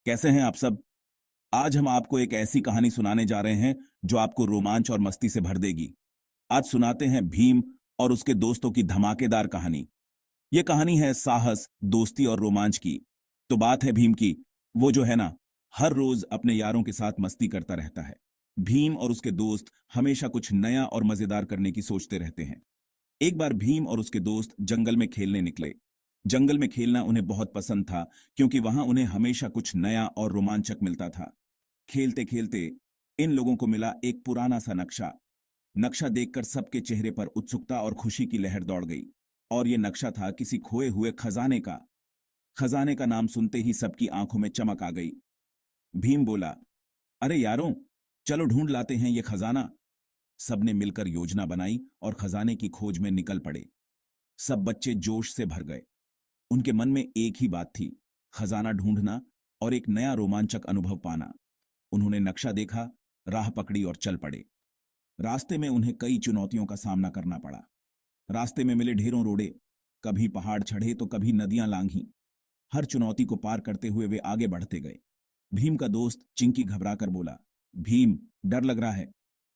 कैसे हैं आप सब। आज हम आपको एक ऐसी कहानी सुनाने जा रहे हैं जो आपको रोमांच और मस्ती से भर देगी। आज सुनाते हैं भीम और उसके दोस्तों की धमाकेदार कहानी। ये कहानी है साहस, दोस्ती और रोमांच की। तो बात है भीम की। वो जो है ना, हर रोज अपने यारों के साथ मस्ती करता रहता है। भीम और उसके दोस्त हमेशा कुछ नया और मजेदार करने की सोचते रहते हैं। एक बार भीम और उसके दोस्त जंगल में खेलने निकले। जंगल में खेलना उन्हें बहुत पसंद था, क्योंकि वहां उन्हें हमेशा कुछ नया और रोमांचक मिलता था। खेलते खेलते इन लोगों को मिला एक पुराना सा नक्शा। नक्शा देखकर सबके चेहरे पर उत्सुकता और खुशी की लहर दौड़ गई। और ये नक्शा था किसी खोए हुए खजाने का। खजाने का नाम सुनते ही सबकी आंखों में चमक आ गई। भीम बोला, अरे यारों, चलो ढूंढ लाते हैं ये खजाना। सबने मिलकर योजना बनाई और खजाने की खोज में निकल पड़े। सब बच्चे जोश से भर गए। उनके मन में एक ही बात थी, खजाना ढूंढना और एक नया रोमांचक अनुभव पाना। उन्होंने नक्शा देखा, राह पकड़ी और चल पड़े। रास्ते में उन्हें कई चुनौतियों का सामना करना पड़ा। रास्ते में मिले ढेरों रोड़े, कभी पहाड़ चढ़े तो कभी नदियां लांघी। हर चुनौती को पार करते हुए वे आगे बढ़ते गए। भीम का दोस्त चिंकी घबराकर बोला, भीम, डर लग रहा है।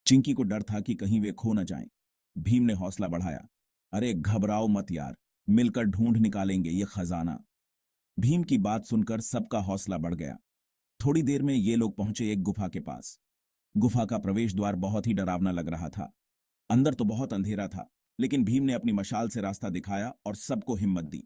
चिंकी को डर था कि कहीं वे खो न जाएं। भीम ने हौसला बढ़ाया, अरे घबराओ मत यार, मिलकर ढूंढ निकालेंगे ये खजाना। भीम की बात सुनकर सबका हौसला बढ़ गया। थोड़ी देर में ये लोग पहुंचे एक गुफा के पास। गुफा का प्रवेश द्वार बहुत ही डरावना लग रहा था। अंदर तो बहुत अंधेरा था, लेकिन भीम ने अपनी मशाल से रास्ता दिखाया और सबको हिम्मत दी।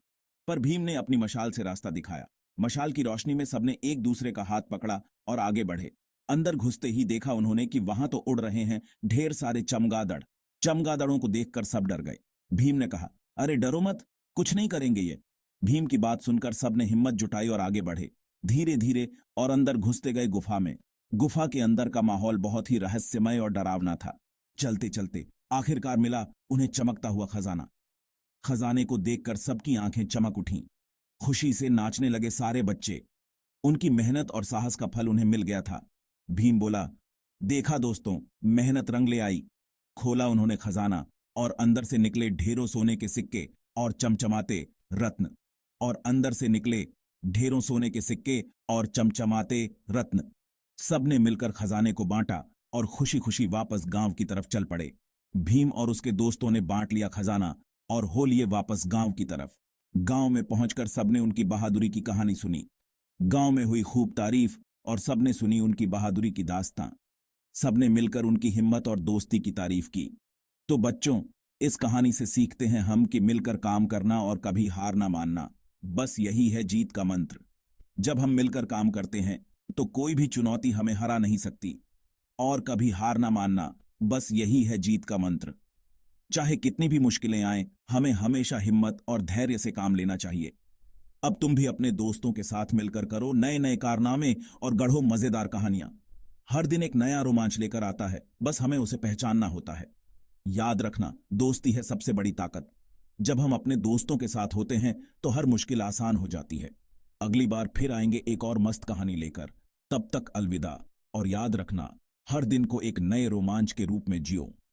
पर भीम ने अपनी मशाल से रास्ता दिखाया। मशाल की रोशनी में सबने एक दूसरे का हाथ पकड़ा और आगे बढ़े। अंदर घुसते ही देखा उन्होंने कि वहां तो उड़ रहे हैं ढेर सारे चमगादड़। चमगादड़ों को देखकर सब डर गए। भीम ने कहा, अरे डरो मत, कुछ नहीं करेंगे ये। भीम की बात सुनकर सबने हिम्मत जुटाई और आगे बढ़े। धीरे धीरे और अंदर घुसते गए गुफा में। गुफा के अंदर का माहौल बहुत ही रहस्यमय और डरावना था। चलते चलते आखिरकार मिला उन्हें चमकता हुआ खजाना। खजाने को देखकर सबकी आंखें चमक उठीं। खुशी से नाचने लगे सारे बच्चे। उनकी मेहनत और साहस का फल उन्हें मिल गया था। भीम बोला, देखा दोस्तों, मेहनत रंग ले आई। खोला उन्होंने खजाना और अंदर से निकले ढेरों सोने के सिक्के और चमचमाते रत्न। और अंदर से निकले ढेरों सोने के सिक्के और चमचमाते रत्न। सबने मिलकर खजाने को बांटा और खुशी खुशी वापस गांव की तरफ चल पड़े। भीम और उसके दोस्तों ने बांट लिया खजाना और हो लिए वापस गांव की तरफ। गांव में पहुंचकर सबने उनकी बहादुरी की कहानी सुनी। गांव में हुई खूब तारीफ और सबने सुनी उनकी बहादुरी की दास्तां। सबने मिलकर उनकी हिम्मत और दोस्ती की तारीफ की। तो बच्चों, इस कहानी से सीखते हैं हम कि मिलकर काम करना और कभी हार ना मानना, बस यही है जीत का मंत्र। जब हम मिलकर काम करते हैं तो कोई भी चुनौती हमें हरा नहीं सकती। और कभी हार ना मानना, बस यही है जीत का मंत्र। चाहे कितनी भी मुश्किलें आएं, हमें हमेशा हिम्मत और धैर्य से काम लेना चाहिए। अब तुम भी अपने दोस्तों के साथ मिलकर करो नए नए कारनामे और गढ़ो मजेदार कहानियां। हर दिन एक नया रोमांच लेकर आता है, बस हमें उसे पहचानना होता है। याद रखना, दोस्ती है सबसे बड़ी ताकत। जब हम अपने दोस्तों के साथ होते हैं तो हर मुश्किल आसान हो जाती है। अगली बार फिर आएंगे एक और मस्त कहानी लेकर। तब तक अलविदा। और याद रखना, हर दिन को एक नए रोमांच के रूप में जियो।